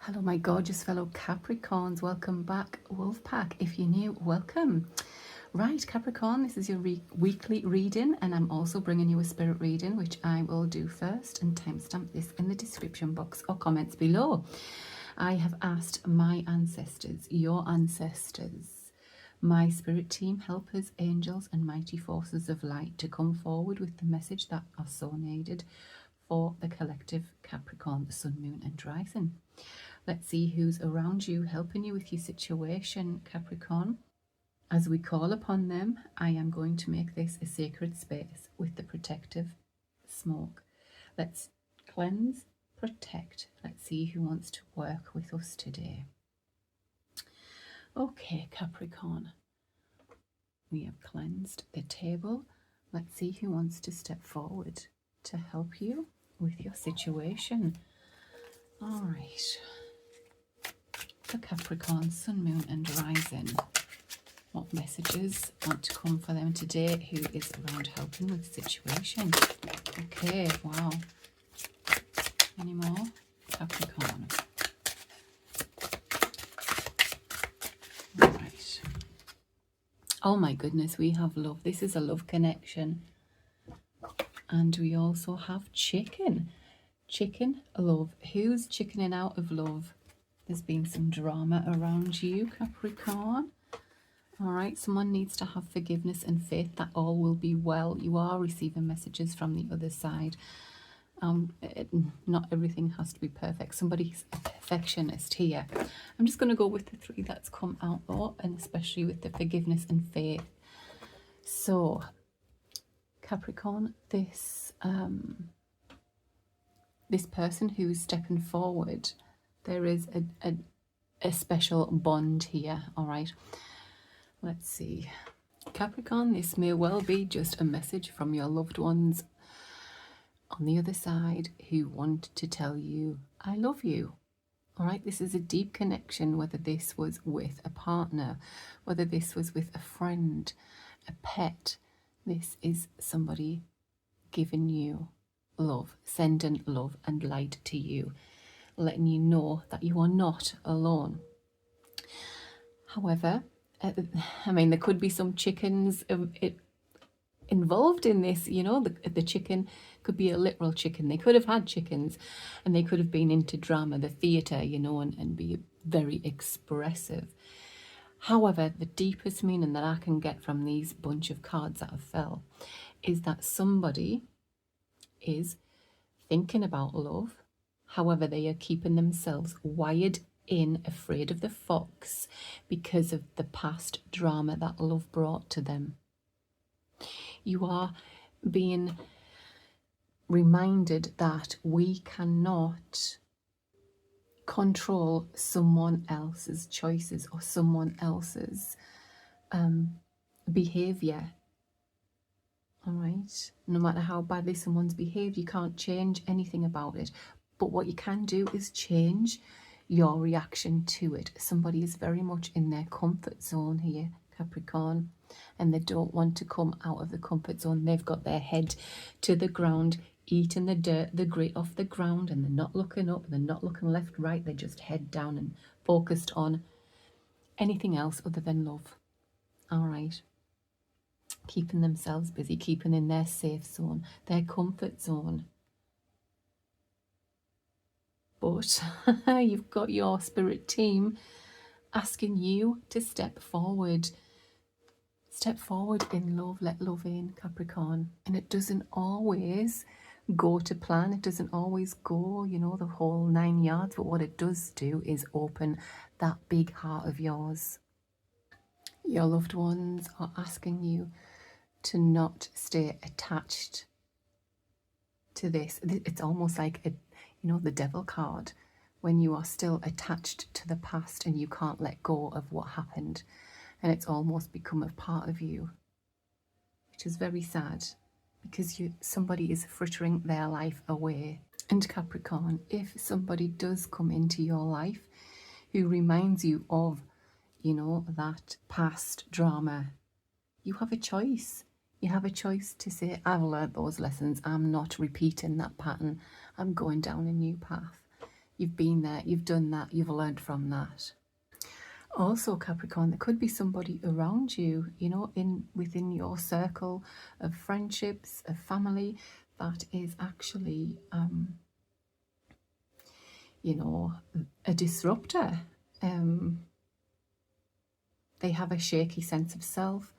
Hello, my gorgeous fellow Capricorns. Welcome back, Wolfpack. If you're new, welcome. Right, Capricorn, this is your weekly reading, and I'm also bringing you a spirit reading, which I will do first and timestamp this in the description box or comments below. I have asked my ancestors, your ancestors, my spirit team, helpers, angels, and mighty forces of light to come forward with the message that are so needed for the collective Capricorn, Sun, Moon, and Rising. Let's see who's around you, helping you with your situation, Capricorn. As we call upon them, I am going to make this a sacred space with the protective smoke. Let's cleanse, protect. Let's see who wants to work with us today. Okay, Capricorn. We have cleansed the table. Let's see who wants to step forward to help you with your situation. All right. For Capricorn, Sun, Moon, and Rising. What messages want to come for them today? Who is around helping with the situation? Okay, wow. Any more? Capricorn. All right. Oh my goodness, we have love. This is a love connection. And we also have chicken. Chicken, love. Who's chickening out of love? There's been some drama around you, Capricorn. All right, someone needs to have forgiveness and faith that all will be well. You are receiving messages from the other side. Not everything has to be perfect. Somebody's a perfectionist here. I'm just going to go with the three that's come out though, and especially with the forgiveness and faith. So, Capricorn, this person who's stepping forward, there is a special bond here, all right? Let's see. Capricorn, this may well be just a message from your loved ones on the other side who want to tell you, I love you. All right, this is a deep connection, whether this was with a partner, whether this was with a friend, a pet. This is somebody giving you love, sending love and light to you, letting you know that you are not alone. However, I mean, there could be some chickens involved in this, you know. The chicken could be a literal chicken. They could have had chickens and they could have been into drama, the theatre, you know, and be very expressive. However, the deepest meaning that I can get from these bunch of cards that have fell is that somebody is thinking about love. However, they are keeping themselves wired in, afraid of the fox because of the past drama that love brought to them. You are being reminded that we cannot control someone else's choices or someone else's behavior. All right, no matter how badly someone's behaved, you can't change anything about it. But what you can do is change your reaction to it. Somebody is very much in their comfort zone here, Capricorn, and they don't want to come out of the comfort zone. They've got their head to the ground, eating the dirt, the grit off the ground, and they're not looking up, they're not looking left, right. They're just head down and focused on anything else other than love. All right. Keeping themselves busy, keeping in their safe zone, their comfort zone. But you've got your spirit team asking you to step forward. Step forward in love, let love in, Capricorn. And it doesn't always go to plan. It doesn't always go, you know, the whole 9 yards. But what it does do is open that big heart of yours. Your loved ones are asking you to not stay attached to this. It's almost like a, you know, the devil card, when you are still attached to the past and you can't let go of what happened, and it's almost become a part of you, which is very sad because somebody is frittering their life away. And Capricorn, if somebody does come into your life who reminds you of, you know, that past drama, you have a choice. You have a choice to say, I've learned those lessons. I'm not repeating that pattern. I'm going down a new path. You've been there, you've done that, you've learned from that. Also, Capricorn, there could be somebody around you, you know, within your circle of friendships, of family, that is actually, you know, a disruptor. They have a shaky sense of self,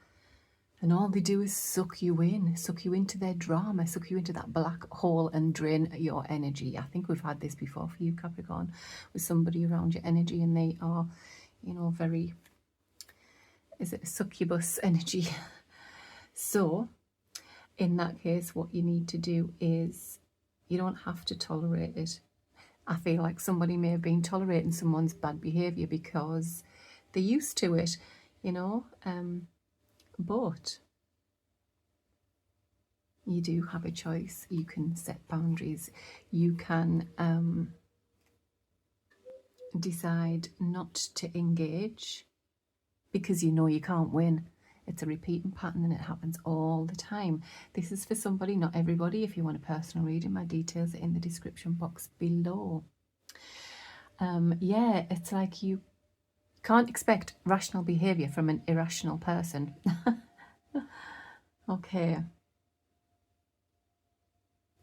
and all they do is suck you into their drama, suck you into that black hole and drain your energy. I think we've had this before for you, Capricorn, with somebody around your energy, and they are, you know, very, is it a succubus energy? So in that case, what you need to do is, you don't have to tolerate it. I feel like somebody may have been tolerating someone's bad behaviour because they're used to it, you know, but you do have a choice. You can set boundaries. You can decide not to engage because you know you can't win. It's a repeating pattern and it happens all the time. This is for somebody, not everybody. If you want a personal reading, my details are in the description box below. Yeah, it's like you can't expect rational behaviour from an irrational person. Okay.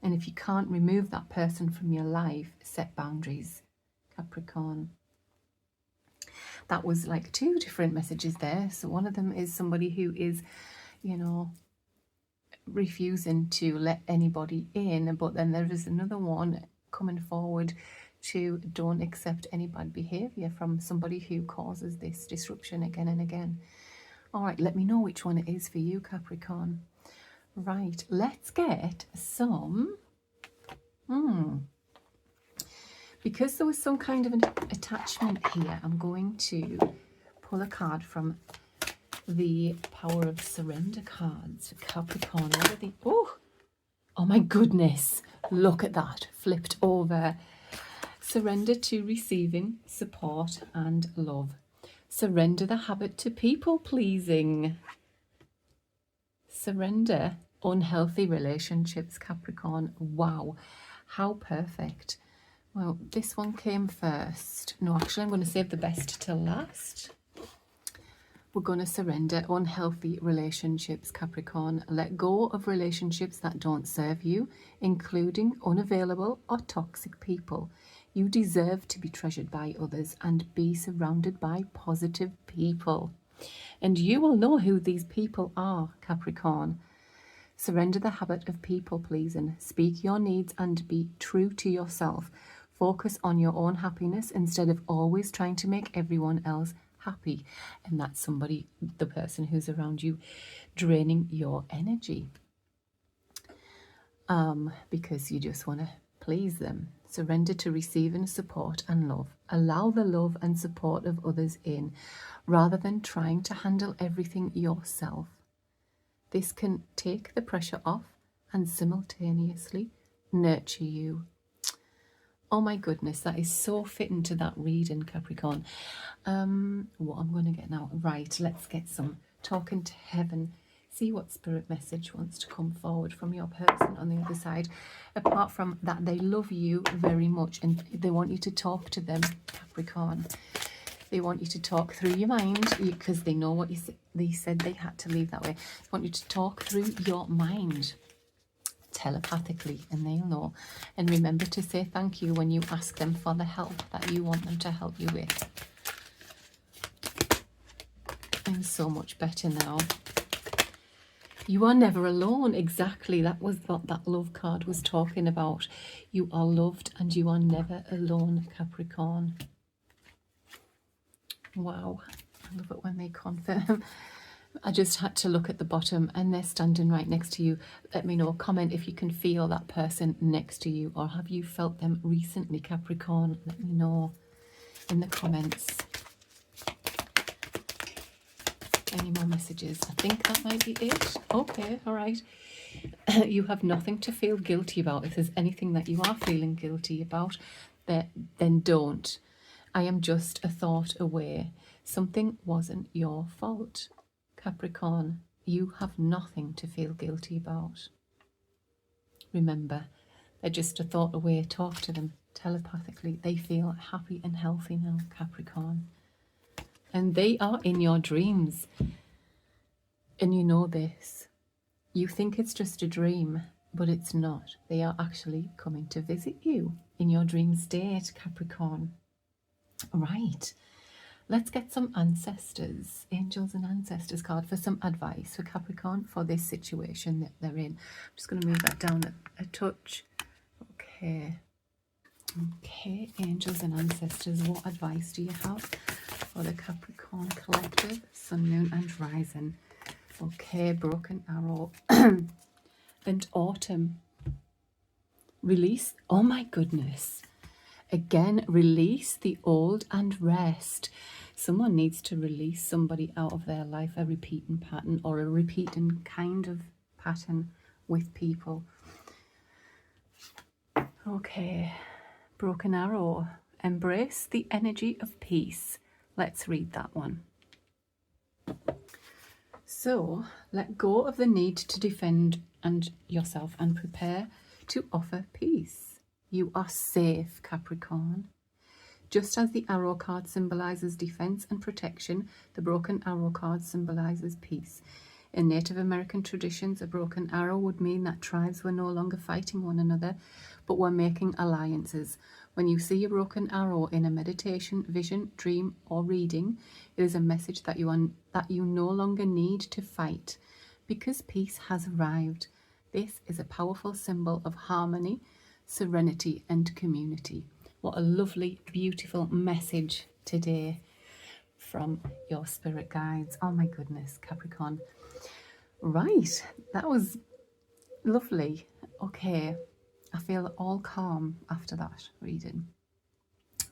And if you can't remove that person from your life, set boundaries, Capricorn. That was like 2 different messages there. So one of them is somebody who is, you know, refusing to let anybody in, but then there is another one coming forward to don't accept any bad behaviour from somebody who causes this disruption again and again. All right, let me know which one it is for you, Capricorn. Right, let's get some... Because there was some kind of an attachment here, I'm going to pull a card from the Power of Surrender cards for Capricorn. What are the... Oh my goodness, look at that, flipped over. Surrender to receiving support and love. Surrender the habit to people pleasing. Surrender unhealthy relationships, Capricorn. Wow, how perfect. Well, this one came first. No, actually, I'm going to save the best till last. We're going to surrender unhealthy relationships, Capricorn. Let go of relationships that don't serve you, including unavailable or toxic people. You deserve to be treasured by others and be surrounded by positive people. And you will know who these people are, Capricorn. Surrender the habit of people pleasing. Speak your needs and be true to yourself. Focus on your own happiness instead of always trying to make everyone else happy. And that's somebody, the person who's around you, draining your energy. Because you just want to please them. Surrender to receiving support and love. Allow the love and support of others in, rather than trying to handle everything yourself. This can take the pressure off and simultaneously nurture you. Oh my goodness, that is so fitting to that reading, Capricorn. What I'm going to get now. Right, let's get some talking to heaven. See what spirit message wants to come forward from your person on the other side. Apart from that, they love you very much and they want you to talk to them, Capricorn. They want you to talk through your mind because they know what they said they had to leave that way. They want you to talk through your mind telepathically and they'll know. And remember to say thank you when you ask them for the help that you want them to help you with. I'm so much better now. You are never alone. Exactly. That was what that love card was talking about. You are loved and you are never alone, Capricorn. Wow. I love it when they confirm. I just had to look at the bottom and they're standing right next to you. Let me know. Comment if you can feel that person next to you, or have you felt them recently, Capricorn? Let me know in the comments. Any more messages? I think that might be it. Okay, all right. You have nothing to feel guilty about. If there's anything that you are feeling guilty about, then don't. I am just a thought away. Something wasn't your fault. Capricorn, you have nothing to feel guilty about. Remember, they're just a thought away. Talk to them. telepathically, they feel happy and healthy now, Capricorn. And they are in your dreams. And you know this. You think it's just a dream, but it's not. They are actually coming to visit you in your dream state, Capricorn. Right. Let's get some ancestors, angels and ancestors card for some advice for Capricorn for this situation that they're in. I'm just going to move that down a touch. Okay. Okay, angels and ancestors, what advice do you have for the Capricorn collective, sun, moon and rising? Okay, broken arrow and autumn. Release, oh my goodness. Again, release the old and rest. Someone needs to release somebody out of their life, a repeating pattern or a repeating kind of pattern with people. Okay, broken arrow. Embrace the energy of peace. Let's read that one. So, let go of the need to defend yourself and prepare to offer peace. You are safe, Capricorn. Just as the arrow card symbolizes defense and protection, the broken arrow card symbolizes peace. In Native American traditions, a broken arrow would mean that tribes were no longer fighting one another, but were making alliances. When you see a broken arrow in a meditation, vision, dream, or reading, it is a message that you no longer need to fight, because peace has arrived. This is a powerful symbol of harmony, serenity, and community. What a lovely, beautiful message today from your spirit guides. Oh my goodness, Capricorn. Right, that was lovely. Okay, I feel all calm after that reading.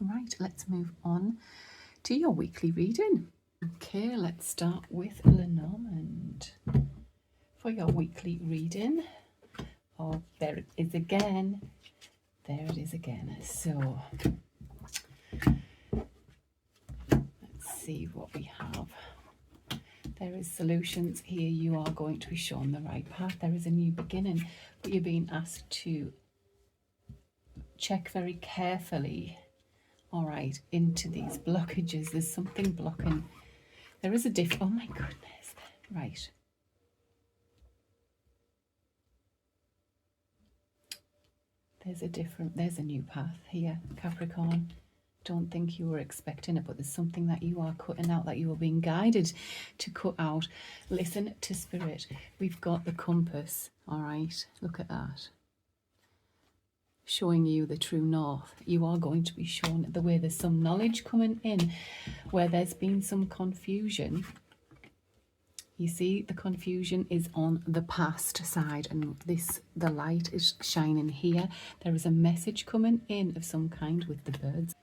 Right, let's move on to your weekly reading. Okay, let's start with Lenormand for your weekly reading. Oh, there it is again. There it is again. So, let's see what we have. There is solutions here. You are going to be shown the right path. There is a new beginning, but you're being asked to check very carefully, all right, into these blockages. There's something blocking. There is a oh my goodness. Right. There's a new path here, Capricorn. Don't think you were expecting it, but there's something that you are cutting out, that you are being guided to cut out. Listen to spirit. We've got the compass, all right? Look at that. Showing you the true north. You are going to be shown the way. There's some knowledge coming in where there's been some confusion. You see, the confusion is on the past side, and the light is shining here. There is a message coming in of some kind with the birds.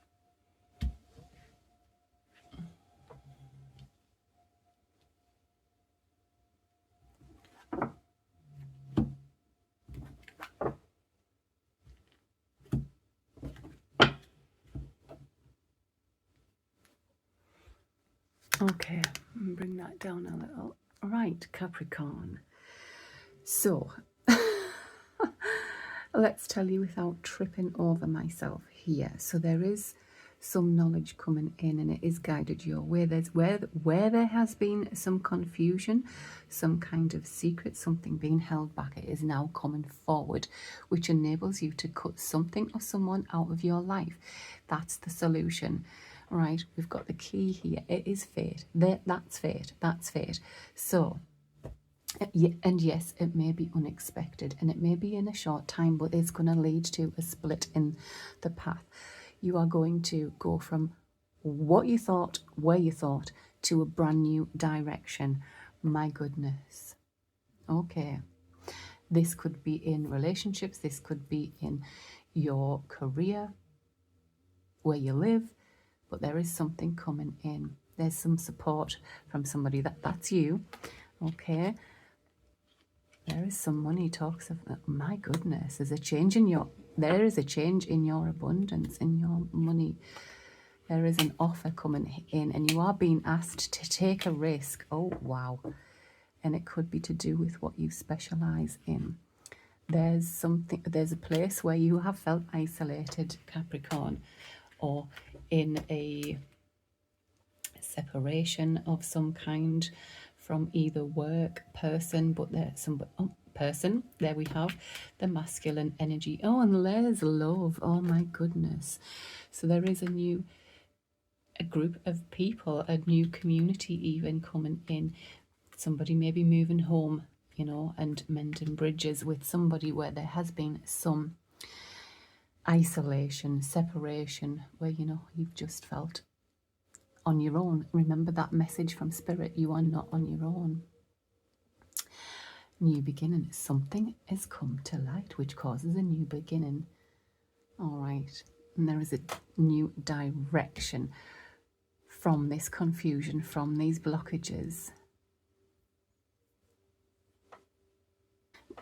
Okay, bring that down a little. Right, Capricorn. So, let's tell you without tripping over myself here. So there is some knowledge coming in, and it is guided your way. There's where there has been some confusion, some kind of secret, something being held back, it is now coming forward, which enables you to cut something or someone out of your life. That's the solution. Right, we've got the key here. It is fate. That's fate. That's fate. So, and yes, it may be unexpected, and it may be in a short time, but it's going to lead to a split in the path. You are going to go from what you thought, where you thought, to a brand new direction. My goodness. Okay. This could be in relationships. This could be in your career, where you live. But there is something coming in. There's some support from somebody. That's you. Okay. There is some money talks of, my goodness, there is a change in your abundance, in your money. There is an offer coming in, and you are being asked to take a risk. Oh, wow. And it could be to do with what you specialize in. there's a place where you have felt isolated, Capricorn, or in a separation of some kind from either work, person, but there's some person. There we have the masculine energy. Oh, and there's love. Oh my goodness. So there is a group of people, a new community even coming in. Somebody may be moving home, you know, and mending bridges with somebody where there has been some isolation, separation, where, you know, you've just felt on your own. Remember that message from Spirit, you are not on your own. New beginning. Something has come to light which causes a new beginning. All right. And there is a new direction from this confusion, from these blockages,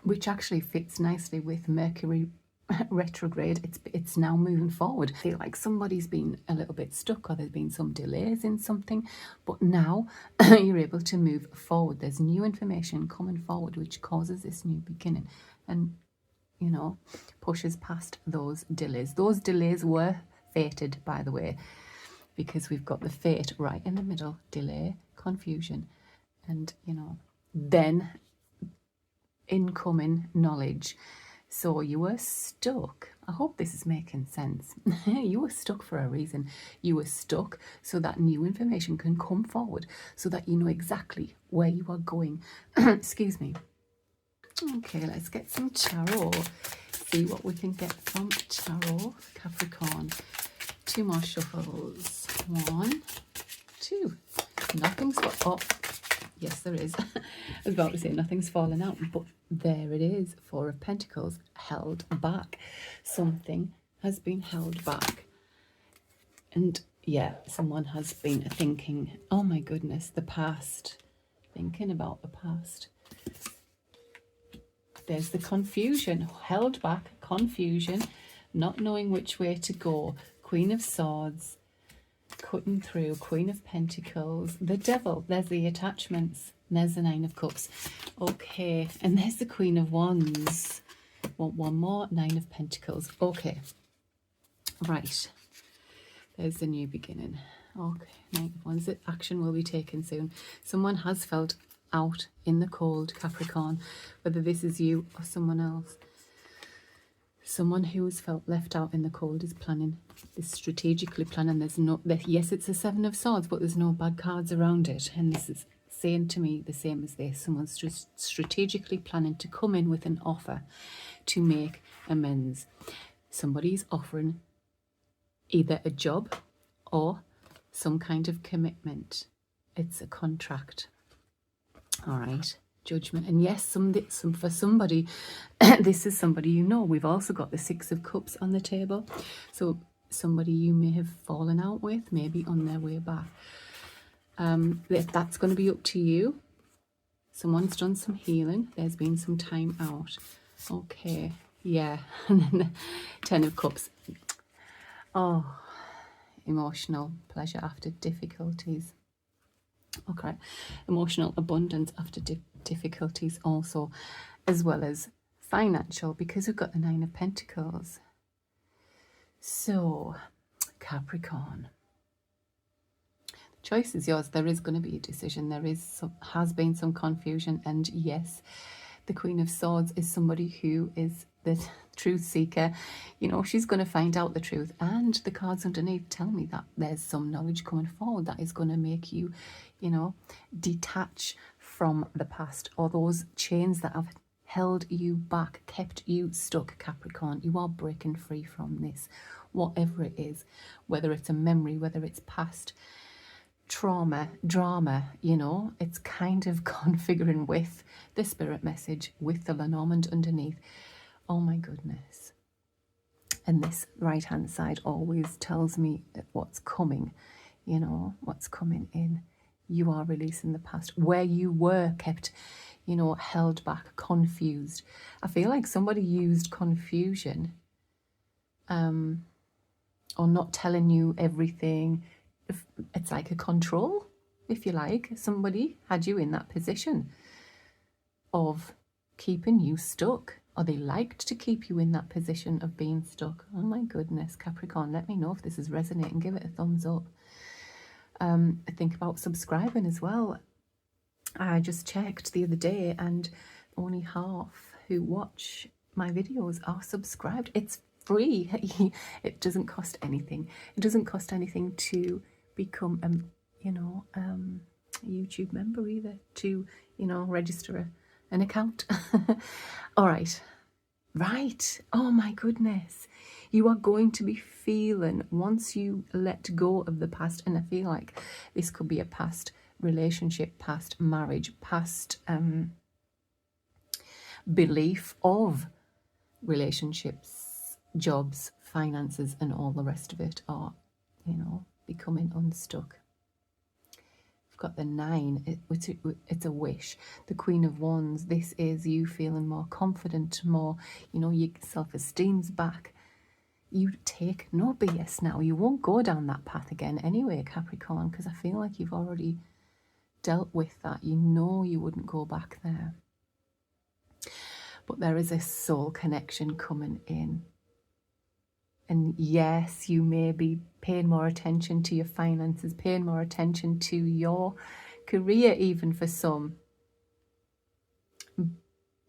which actually fits nicely with Mercury retrograde. It's now moving forward. I feel like somebody's been a little bit stuck, or there's been some delays in something, but now you're able to move forward. There's new information coming forward which causes this new beginning, and, you know, pushes past those delays. Those delays were fated, by the way, because we've got the fate right in the middle. Delay, confusion, and, you know, then incoming knowledge. So you were stuck. I hope this is making sense. You were stuck for a reason. You were stuck so that new information can come forward, so that you know exactly where you are going. Excuse me. Okay, let's get some tarot. See what we can get from tarot, Capricorn. 2 more shuffles. 1, 2. Nothing's oh, yes, there is. I was about to say nothing's fallen out, but there it is. 4 of Pentacles, held back. Something has been held back. And yeah, someone has been thinking, oh my goodness, the past. Thinking about the past. There's the confusion, held back, confusion, not knowing which way to go. Queen of Swords, cutting through, Queen of Pentacles, the Devil, there's the attachments, there's the 9 of Cups. Okay, and there's the Queen of Wands. Want one more, 9 of Pentacles. Okay, right, there's the new beginning. Okay, 9 of Wands. Action will be taken soon. Someone has felt out in the cold, Capricorn, whether this is you or someone else. Someone who has felt left out in the cold is planning, is strategically planning. There's no, yes, it's a 7 of Swords, but there's no bad cards around it. And this is saying to me the same as this. Someone's just strategically planning to come in with an offer to make amends. Somebody's offering either a job or some kind of commitment. It's a contract. All right. Judgment. And yes, for somebody, this is somebody you know. We've also got the 6 of Cups on the table. So somebody you may have fallen out with, maybe on their way back. That's going to be up to you. Someone's done some healing. There's been some time out. Okay. Yeah. And then the 10 of Cups. Oh, emotional pleasure after difficulties. Okay, emotional abundance after difficulties also, as well as financial, because we've got the 9 of Pentacles. So, Capricorn, the choice is yours. There is going to be a decision. There has been some confusion, and yes, the Queen of Swords is somebody who is the truth seeker. You know, she's going to find out the truth, and the cards underneath tell me that there's some knowledge coming forward that is going to make you, you know, detach from the past, or those chains that have held you back, kept you stuck, Capricorn. You are breaking free from this, whatever it is, whether it's a memory, whether it's past trauma, drama, you know, it's kind of configuring with the spirit message, with the Lenormand underneath. Oh my goodness. And this right hand side always tells me what's coming, you know, what's coming in. You are releasing the past, where you were kept, you know, held back, confused. I feel like somebody used confusion, or not telling you everything. It's like a control, if you like. Somebody had you in that position of keeping you stuck, or they liked to keep you in that position of being stuck. Oh my goodness, Capricorn, let me know if this is resonating. Give it a thumbs up. Think about subscribing as well. I just checked the other day and only half who watch my videos are subscribed. It's free. It doesn't cost anything. It doesn't cost anything to become a YouTube member either, to register an account. All right. Oh my goodness, you are going to be feeling, once you let go of the past, and I feel like this could be a past relationship, past marriage, past belief of relationships, jobs, finances, and all the rest of it are, becoming unstuck. I've got the 9, it's a wish. The Queen of Wands, this is you feeling more confident, more, your self-esteem's back. You take no BS now. You won't go down that path again anyway, Capricorn, because I feel like you've already dealt with that. You wouldn't go back there. But there is a soul connection coming in. And yes, you may be paying more attention to your finances, paying more attention to your career even for some.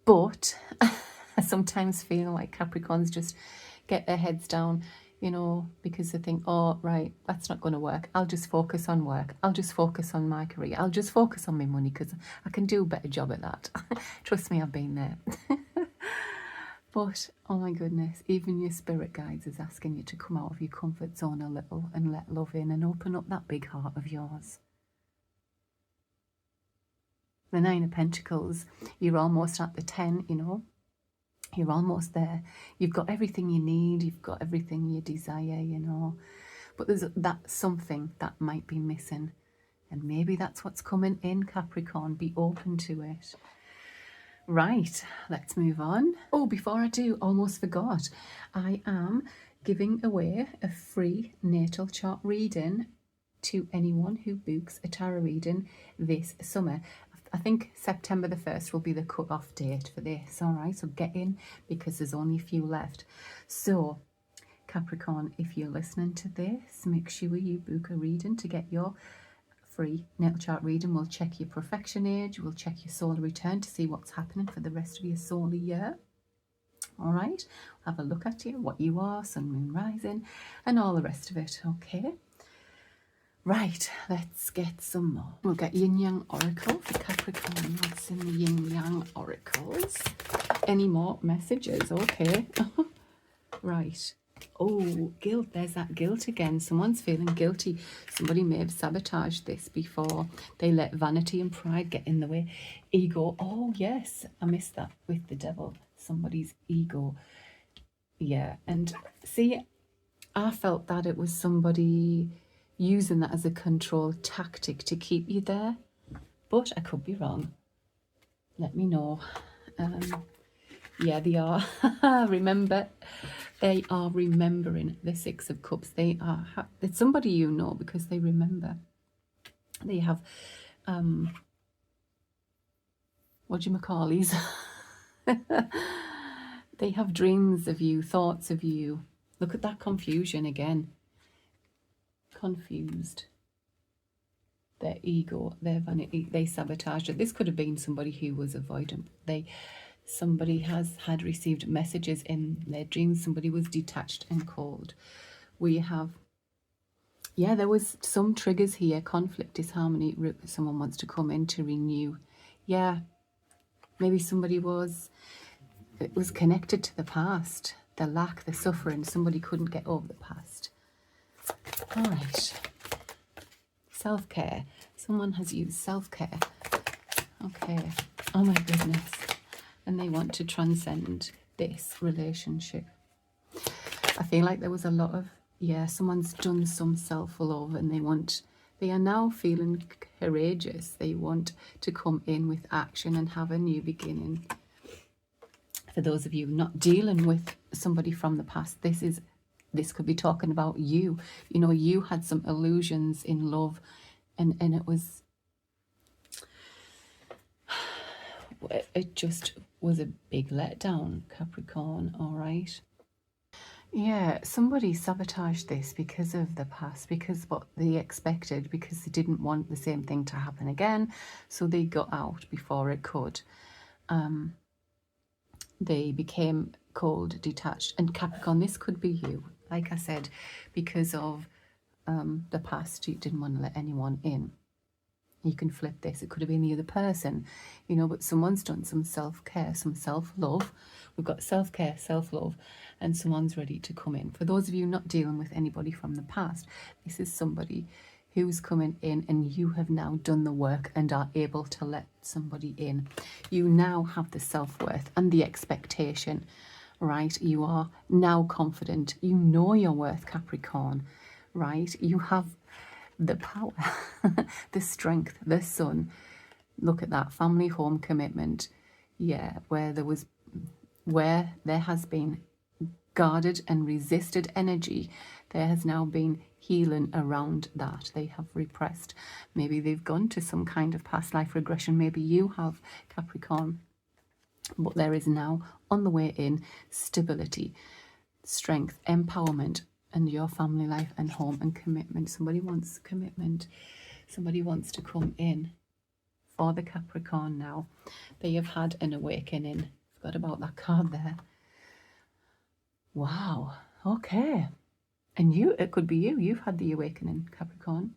But I sometimes feel like Capricorns just get their heads down, because they think, oh, right, that's not going to work. I'll just focus on work. I'll just focus on my career. I'll just focus on my money because I can do a better job at that. Trust me, I've been there. But, oh my goodness, even your spirit guides is asking you to come out of your comfort zone a little and let love in and open up that big heart of yours. The 9 of Pentacles, you're almost at the 10, You're almost there. You've got everything you need. You've got everything you desire, But there's that something that might be missing. And maybe that's what's coming in, Capricorn. Be open to it. Right, let's move on. Oh, before I do, almost forgot. I am giving away a free natal chart reading to anyone who books a tarot reading this summer. I think September the 1st will be the cut-off date for this, all right? So get in because there's only a few left. So, Capricorn, if you're listening to this, make sure you book a reading to get your free natal chart reading. We'll check your perfection age, we'll check your solar return to see what's happening for the rest of your solar year. All right, have a look at you, what you are, sun, moon, rising, and all the rest of it, okay? Right, let's get some more. We'll get Yin Yang Oracle for Capricorn. What's in the Yin Yang Oracles? Any more messages? Okay. Right. Oh, guilt. There's that guilt again. Someone's feeling guilty. Somebody may have sabotaged this before. They let vanity and pride get in the way. Ego. Oh, yes. I missed that with the devil. Somebody's ego. Yeah. And see, I felt that it was somebody using that as a control tactic to keep you there. But I could be wrong. Let me know. Yeah, they are. Remember, they are remembering the 6 of Cups. They are. It's somebody you know because they remember. They have, whatchamacallies? They have dreams of you, thoughts of you. Look at that confusion again. Confused. Their ego, their vanity, they sabotaged it. This could have been somebody who was avoidant. Somebody has had received messages in their dreams. Somebody was detached and cold. We have, yeah, there was some triggers here. Conflict, disharmony. Someone wants to come in to renew. Yeah, maybe somebody it was connected to the past. The lack, the suffering. Somebody couldn't get over the past. All right. Self-care. Someone has used self-care. Okay. Oh my goodness. And they want to transcend this relationship. I feel like there was a lot of, yeah, someone's done some self-love and they are now feeling courageous. They want to come in with action and have a new beginning. For those of you not dealing with somebody from the past, this could be talking about you. You know, you had some illusions in love and it was, it just was a big letdown, Capricorn, all right? Yeah, somebody sabotaged this because of the past, because what they expected, because they didn't want the same thing to happen again, so they got out before it could. They became cold, detached, and Capricorn, this could be you, like I said, because of the past, you didn't want to let anyone in. You can flip this, it could have been the other person, you know, but someone's done some self-care, some self-love. We've got self-care, self-love, and someone's ready to come in. For those of you not dealing with anybody from the past, this is somebody who's coming in, and you have now done the work and are able to let somebody in. You now have the self-worth and the expectation, right? You are now confident. You know your worth, Capricorn, right? You have the power, the strength, the sun. Look at that family, home, commitment. Yeah, where there has been guarded and resisted energy, there has now been healing around that. They have repressed. Maybe they've gone to some kind of past life regression. Maybe you have, Capricorn. But there is now on the way in stability, strength, empowerment, and your family life and home and commitment. Somebody wants commitment. Somebody wants to come in for the Capricorn now. They have had an awakening. Forgot about that card there. Wow. Okay. And you, it could be you. You've had the awakening, Capricorn.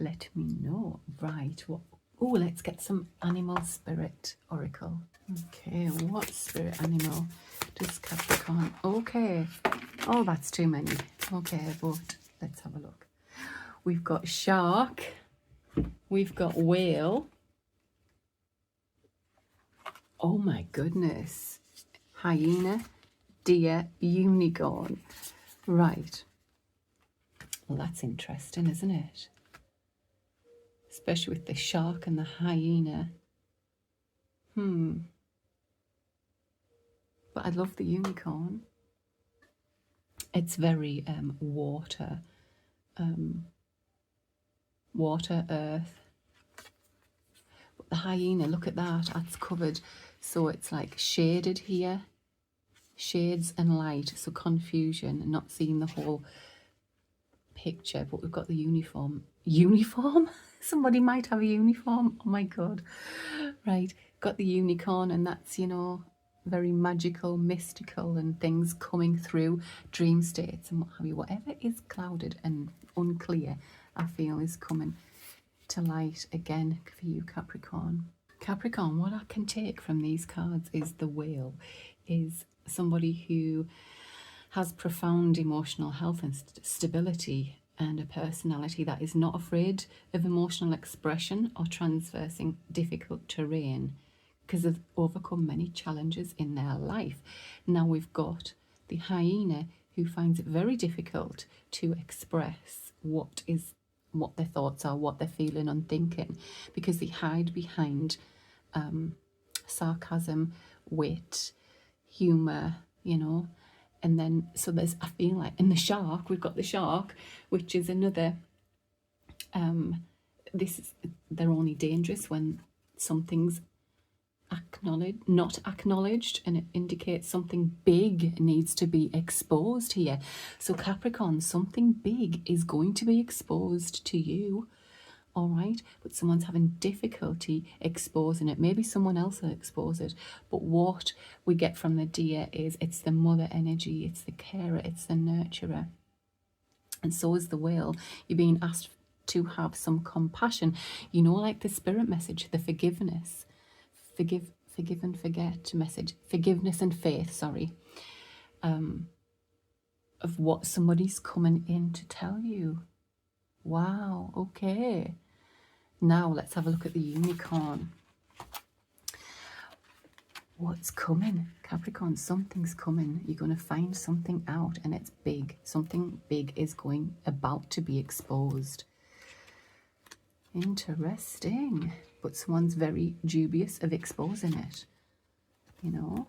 Let me know. Right. What? Oh, let's get some animal spirit oracle. Okay, what spirit animal does Capricorn? Okay. Oh, that's too many. Okay, but let's have a look. We've got shark. We've got whale. Oh my goodness. Hyena, deer, unicorn. Right. Well, that's interesting, isn't it? Especially with the shark and the hyena. But I love the unicorn. It's very water, earth. But the hyena, look at that, that's covered. So it's like shaded here, shades and light, so confusion, not seeing the whole picture. But we've got the uniform. Somebody might have a uniform. Oh my god. Right, got the unicorn, and that's, you know, very magical, mystical, and things coming through, dream states and what have you. Whatever is clouded and unclear, I feel is coming to light again for you, Capricorn. Capricorn, what I can take from these cards is the whale is somebody who has profound emotional health and stability, and a personality that is not afraid of emotional expression or traversing difficult terrain, because they've overcome many challenges in their life. Now we've got the hyena, who finds it very difficult to express what their thoughts are, what they're feeling and thinking, because they hide behind sarcasm, wit, humour, you know. And then, so there's, I feel like, in the shark, we've got the shark, which is another, they're only dangerous when something's not acknowledged, and it indicates something big needs to be exposed here. So Capricorn, something big is going to be exposed to you, all right? But someone's having difficulty exposing it. Maybe someone else will expose it. But what we get from the deer is it's the mother energy, it's the carer, it's the nurturer. And so is the whale. You're being asked to have some compassion. You know, like the spirit message, the forgiveness. Forgive and forget message. Forgiveness and faith, sorry. Of what somebody's coming in to tell you. Wow, okay. Now let's have a look at the unicorn. What's coming, Capricorn? Something's coming. You're going to find something out, and it's big. Something big is about to be exposed. Interesting. But someone's very dubious of exposing it. You know,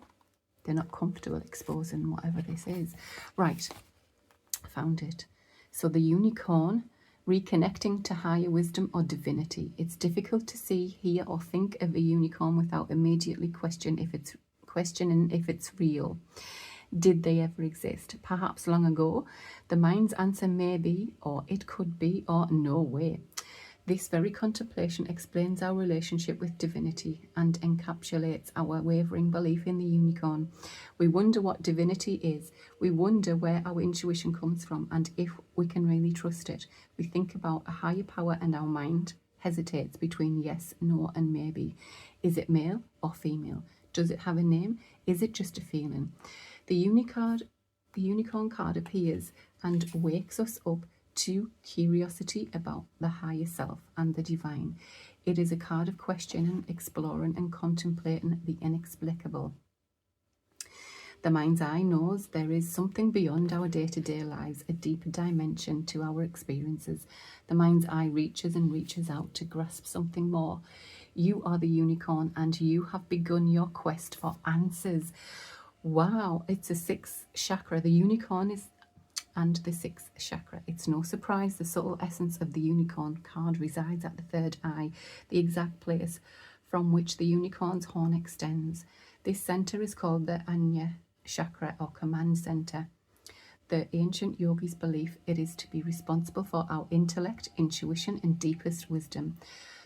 they're not comfortable exposing whatever this is. Right, found it. So the unicorn reconnecting to higher wisdom or divinity. It's difficult to see, hear, or think of a unicorn without immediately questioning if it's real. Did they ever exist? Perhaps long ago. The mind's answer may be, or it could be, or no way. This very contemplation explains our relationship with divinity and encapsulates our wavering belief in the unicorn. We wonder what divinity is. We wonder where our intuition comes from and if we can really trust it. We think about a higher power and our mind hesitates between yes, no, and maybe. Is it male or female? Does it have a name? Is it just a feeling? The unicorn card appears and wakes us up to curiosity about the higher self and the divine. It is a card of questioning, exploring, and contemplating the inexplicable. The mind's eye knows there is something beyond our day-to-day lives, a deeper dimension to our experiences. The mind's eye reaches and reaches out to grasp something more. You are the unicorn and you have begun your quest for answers. Wow, it's a sixth chakra. The unicorn is and the sixth chakra. It's no surprise the subtle essence of the unicorn card resides at the third eye, the exact place from which the unicorn's horn extends. This center is called the Anya chakra or command center. The ancient yogis believe it is to be responsible for our intellect, intuition, and deepest wisdom.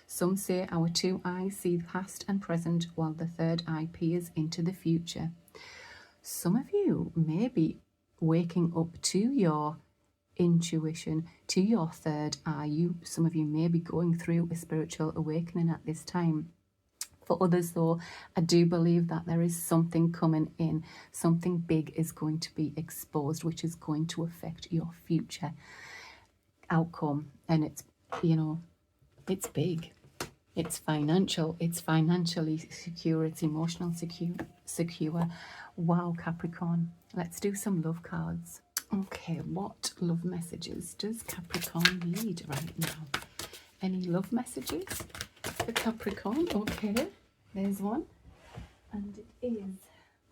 Some say our two eyes see the past and present, while the third eye peers into the future. Some of you may be waking up to your intuition, to your third eye. Some of you may be going through a spiritual awakening at this time. For others, though, I do believe that there is something coming in. Something big is going to be exposed, which is going to affect your future outcome. And it's, it's big. It's financial. It's financially secure. It's emotional secure. Wow, Capricorn. Let's do some love cards. Okay, what love messages does Capricorn need right now? Any love messages for Capricorn? Okay, there's one. And it is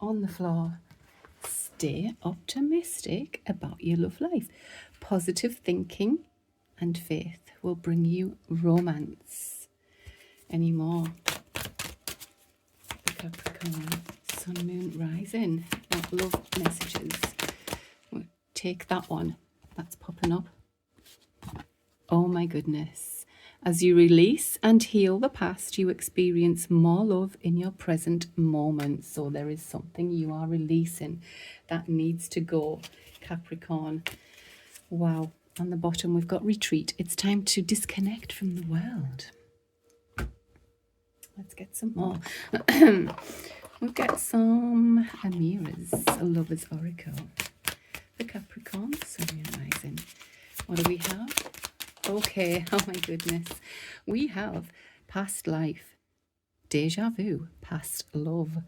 on the floor. Stay optimistic about your love life. Positive thinking and faith will bring you romance. Any more? The Capricorn, Sun, Moon, Rising. What love messages? We'll take that one. That's popping up. Oh my goodness. As you release and heal the past, you experience more love in your present moment. So there is something you are releasing that needs to go, Capricorn. Wow. On the bottom, we've got retreat. It's time to disconnect from the world. Let's get some more. We'll get some Amira's Lover's Oracle. The Capricorn, Sun, Moon, Rising. What do we have? Okay, oh my goodness. We have past life, deja vu, past love.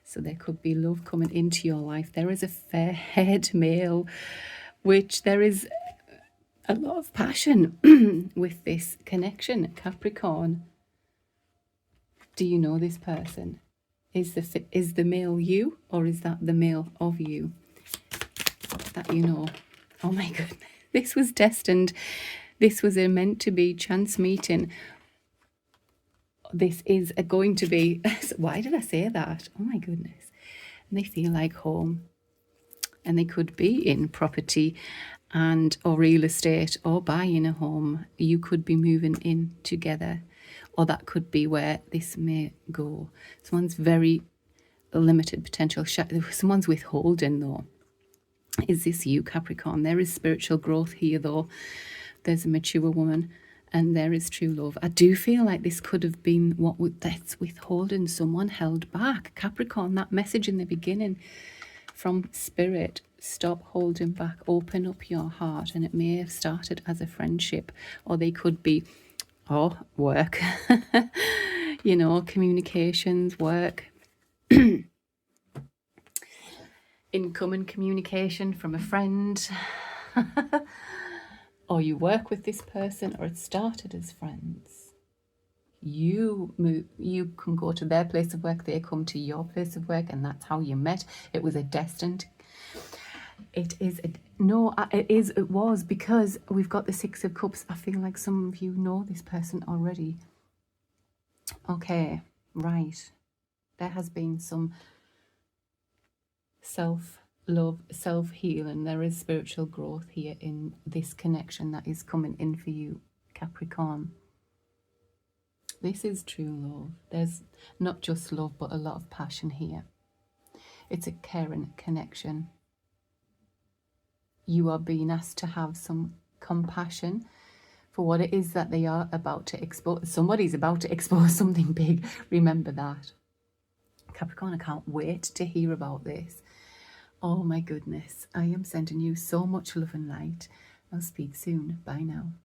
So there could be love coming into your life. There is a fair-haired male, which there is a lot of passion with this connection, Capricorn. Do you know this person? Is the male you, or is that the male of you that you know? Oh my goodness, this was destined. This was a meant to be chance meeting. This is going to be, why did I say that? Oh my goodness. And they feel like home. And they could be in property or real estate or buying a home. You could be moving in together. Or that could be where this may go. Someone's very limited potential. Someone's withholding, though. Is this you, Capricorn? There is spiritual growth here, though. There's a mature woman and there is true love. I do feel like this could have been that's withholding, someone held back. Capricorn, that message in the beginning from Spirit, stop holding back, open up your heart. And it may have started as a friendship, or they could be work, communications, work, incoming communication from a friend, or you work with this person, or it started as friends. You can go to their place of work, they come to your place of work, and that's how you met. It was a destined It is, no, it was, because we've got the Six of Cups. I feel like some of you know this person already. Okay, right. There has been some self-love, self-healing. There is spiritual growth here in this connection that is coming in for you, Capricorn. This is true love. There's not just love, but a lot of passion here. It's a caring connection. You are being asked to have some compassion for what it is that they are about to expose. Somebody's about to expose something big. Remember that. Capricorn, I can't wait to hear about this. Oh my goodness. I am sending you so much love and light. I'll speak soon. Bye now.